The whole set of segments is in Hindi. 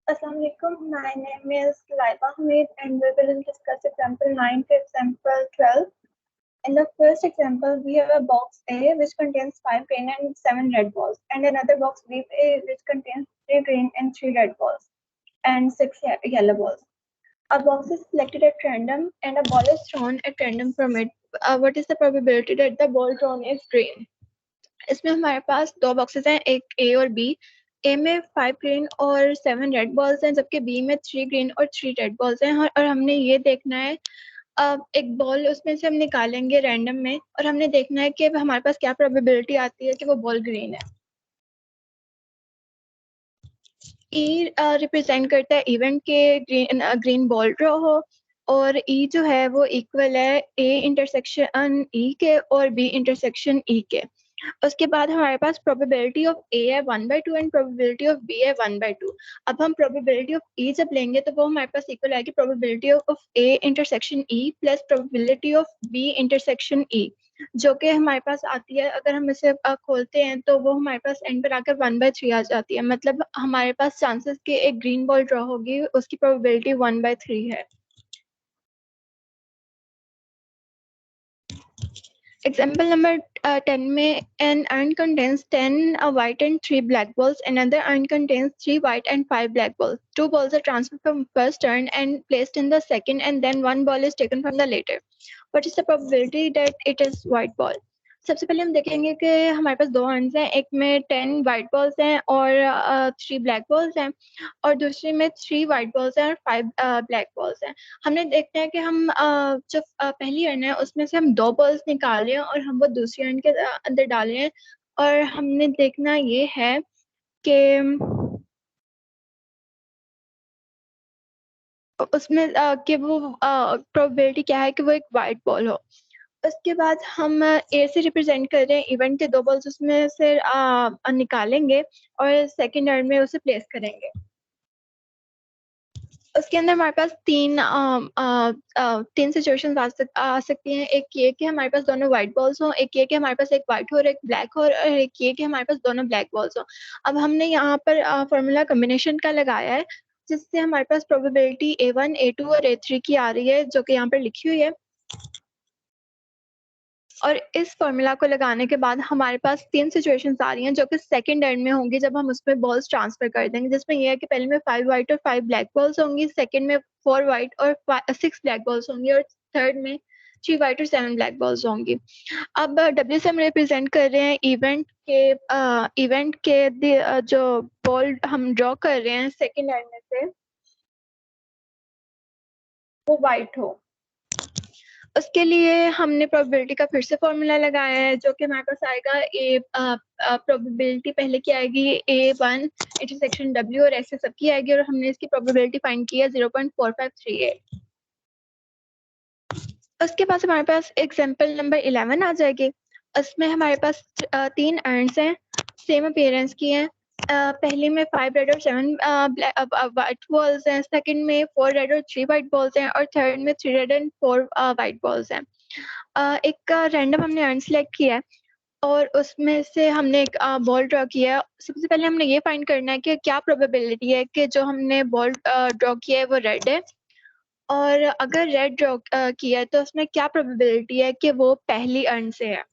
Assalamu alaikum. My name is Laiba Hamid and we will discuss example 9 to example 12. In the first example, we have a box A which contains 5 green and 7 red balls, and another box B which contains 3 green and 3 red balls and 6 yellow balls. A box is selected at random and a ball is thrown at random from it. What is the probability that the ball thrown is green? इसमें हमारे पास दो बॉक्सेस हैं, एक ए और बी. ए में 5 ग्रीन और 7 रेड बॉल्स हैं, जबकि बी में 3 ग्रीन और 3 रेड बॉल्स हैं. और हमने ये देखना है, एक बॉल उसमें से हम निकालेंगे रैंडम में और हमने देखना है कि हमारे पास क्या प्रोबेबिलिटी आती है कि वो बॉल ग्रीन है. ई रिप्रेजेंट करता है इवेंट के ग्रीन बॉल ड्रॉ हो, और ई जो है वो इक्वल है ए इंटरसेक्शन ई के और बी इंटरसेक्शन ई के. उसके बाद हमारे पास प्रोबेबिलिटी ऑफ ए है 1/2 एंड प्रोबेबिलिटी ऑफ बी है 1/2. अब हम प्रोबेबिलिटी ऑफ ई जब लेंगे तो वो हमारे पास इक्वल आएगी probability of A intersection E plus probability of B intersection E, जो कि हमारे पास आती है. अगर हम इसे खोलते हैं तो वो हमारे पास एंड पर आकर 1/3 आ जाती है. मतलब हमारे पास चांसेस कि एक ग्रीन बॉल ड्रॉ होगी उसकी प्रोबेबिलिटी 1/3 है. Example number 10 में an urn contains 10 white and 3 black balls. Another urn contains 3 white and 5 black balls. 2 balls are transferred from first urn and placed in the second, and then 1 ball is taken from the later. What is the probability that it is white ball? सबसे पहले हम देखेंगे कि हमारे पास दो अर्न्स हैं, एक में 10 वाइट बॉल्स हैं और 3 ब्लैक बॉल्स हैं, और दूसरे में 3 वाइट बॉल्स हैं और 5 ब्लैक बॉल्स हैं. हमने देखते हैं कि हम जो पहली अर्न है उसमें से हम 2 बॉल्स निकाल हैं और हम वो दूसरी अर्न के अंदर डाले हैं, और हमने देखना ये है कि उसमें कि वो प्रोबेबिलिटी क्या है कि वो एक वाइट बॉल हो. उसके बाद हम ए से रिप्रेजेंट कर रहे हैं इवेंट के 2 बॉल्स उसमें से निकालेंगे और सेकंड अर्न में उसे प्लेस करेंगे. उसके अंदर हमारे पास तीन सिचुएशन आ सकती हैं. एक ये कि हमारे पास दोनों वाइट बॉल्स हों, एक ये कि हमारे पास एक वाइट हो और एक ब्लैक हो, और एक ये कि हमारे पास दोनों ब्लैक बॉल्स हों. अब हमने यहाँ पर फॉर्मूला कम्बिनेशन का लगाया है, जिससे हमारे पास प्रोबेबिलिटी A1, A2 और A3 की आ रही है, जो कि यहाँ पर लिखी हुई है. और इस फॉर्मूला को लगाने के बाद हमारे पास 3 सिचुएशंस आ रही हैं जो कि सेकंड एंड में होंगी जब हम उसमें बॉल्स ट्रांसफर कर देंगे, जिसमें ये है कि पहले में 5 वाइट और 5 ब्लैक बॉल्स होंगी, सेकंड में 4 वाइट और 6 ब्लैक बॉल्स होंगी, और थर्ड में 3 वाइट और 7 ब्लैक बॉल्स होंगी. अब W से हम रिप्रेजेंट कर रहे हैं इवेंट के जो बॉल हम ड्रॉ कर रहे हैं सेकंड एंड में से वो वाइट हो. उसके लिए हमने प्रोबेबिलिटी का फिर से फॉर्मूला लगाया है, जो कि हमारे पास आएगा प्रोबेबिलिटी पहले की आएगी A1 इंटरसेक्शन W और ऐसे सबकी आएगी, और हमने इसकी प्रोबेबिलिटी फाइंड की है 0.4538. उसके बाद हमारे पास एग्जांपल नंबर 11 आ जाएगी. उसमें हमारे पास 3 अर्न्स हैं, सेम अपीयरेंस की हैं. पहले में 5 रेड और 7 वाइट बॉल्स हैं, सेकंड में 4 रेड और 3 वाइट बॉल्स हैं, और थर्ड में 3 रेड एंड 4 वाइट बॉल्स हैं. एक रैंडम हमने अर्न सेलेक्ट किया है और उसमें से हमने एक बॉल ड्रॉ किया है. सबसे पहले हमने ये फाइंड करना है कि क्या प्रोबेबिलिटी है कि जो हमने बॉल ड्रॉ किया है वो रेड है, और अगर रेड ड्रॉ किया है तो उसमें क्या प्रोबेबिलिटी है कि वो पहली अर्न से है.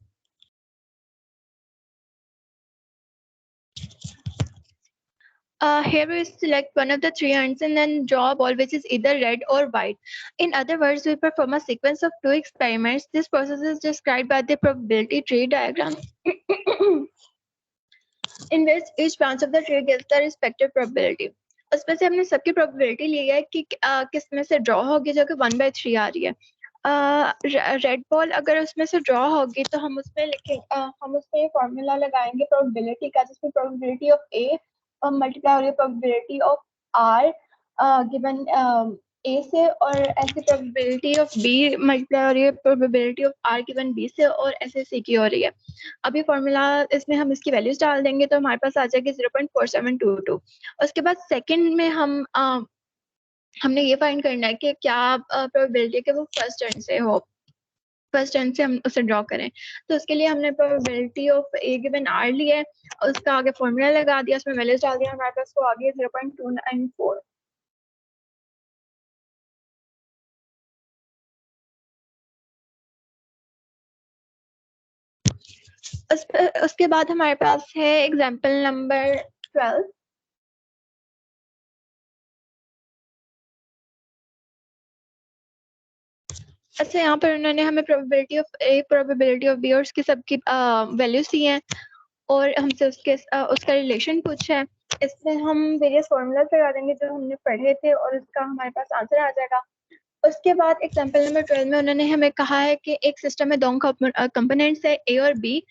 Here we select one of the 3 urns and then draw a ball which is either red or white. In other words, we perform a sequence of 2 experiments. This process is described by the probability tree diagram, in which each branch of the tree gives the respective probability. उसमें से हमने सबकी प्रोबेबिलिटी ली है कि किस में से ड्रॉ होगी, जो कि 1/3 आ रही है. रेड बॉल अगर उसमें से ड्रॉ होगी तो हम उसमें हम उसमें फॉर्मूला लगाएंगे प्रोबेबिलिटी का, जिसमें प्रोबेबिलिटी ऑफ ए मल्टीप्लाई हो रही है प्रोबेबिलिटी ऑफ आर गिवन ए से, और ऐसे प्रोबेबिलिटी ऑफ बी मल्टीप्लाई हो रही है probability of R given B से, और ऐसे सी की हो रही है. अभी फॉर्मूला इसमें हम इसकी वैल्यूज डाल देंगे तो हमारे पास आ जाएगी 0.4722. उसके बाद सेकंड में हमने ये फाइंड करना है कि क्या प्रोबेबिलिटी है कि वो फर्स्ट टर्न से हो. फर्स्ट टर्म से हम उसे ड्रॉ करें। तो उसके लिए हमने probability of A given R लिया है, उसका आगे फॉर्मूला लगा दिया, उसमें वैल्यूज डाल दिया, हमारे पास वो आ गई 0.294। उसके बाद हमारे पास है एग्जाम्पल नंबर 12। अच्छा, यहाँ पर उन्होंने हमें probability of A, probability of B और उसकी सबकी वैल्यूज दी हैं और हमसे उसका रिलेशन पूछा है। इसमें हम वेरियस फॉर्मूलाज लगा देंगे जो हमने पढ़े थे और उसका हमारे पास आंसर आ जाएगा। उसके बाद एग्जाम्पल नंबर 12 में उन्होंने हमें कहा है कि एक सिस्टम में 2 कंपोनेंट्स है ए और बी,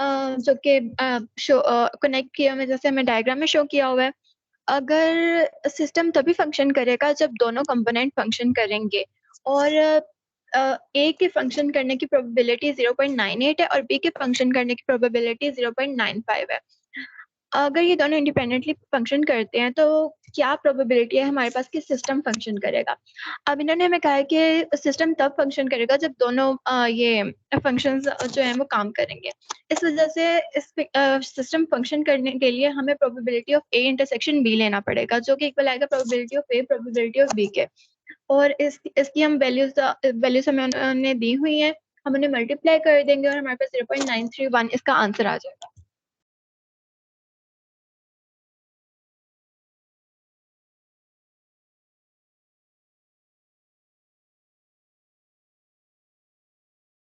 जो कि कनेक्ट किया हुआ, जैसे हमें डायग्राम में शो किया हुआ है। अगर सिस्टम तभी फंक्शन करेगा जब दोनों कंपोनेंट फंक्शन करेंगे और ए के फंक्शन करने की प्रोबेबिलिटी 0.98 है और बी के फंक्शन करने की प्रोबेबिलिटी 0.95 है। अगर ये दोनों इंडिपेंडेंटली फंक्शन करते हैं तो क्या प्रोबेबिलिटी है हमारे पास कि सिस्टम फंक्शन करेगा। अब इन्होंने हमें कहा है कि सिस्टम तब फंक्शन करेगा जब दोनों ये फंक्शंस जो हैं वो काम करेंगे। इस वजह से इस सिस्टम फंक्शन करने के लिए हमें probability of A intersection B लेना पड़ेगा, जो कि इक्वल आएगा probability of A probability of B के। और इसकी हम वैल्यूज हमें उन्होंने दी हुई है, हम उन्हें मल्टीप्लाई कर देंगे और हमारे पास 0.931 इसका आंसर आ जाएगा।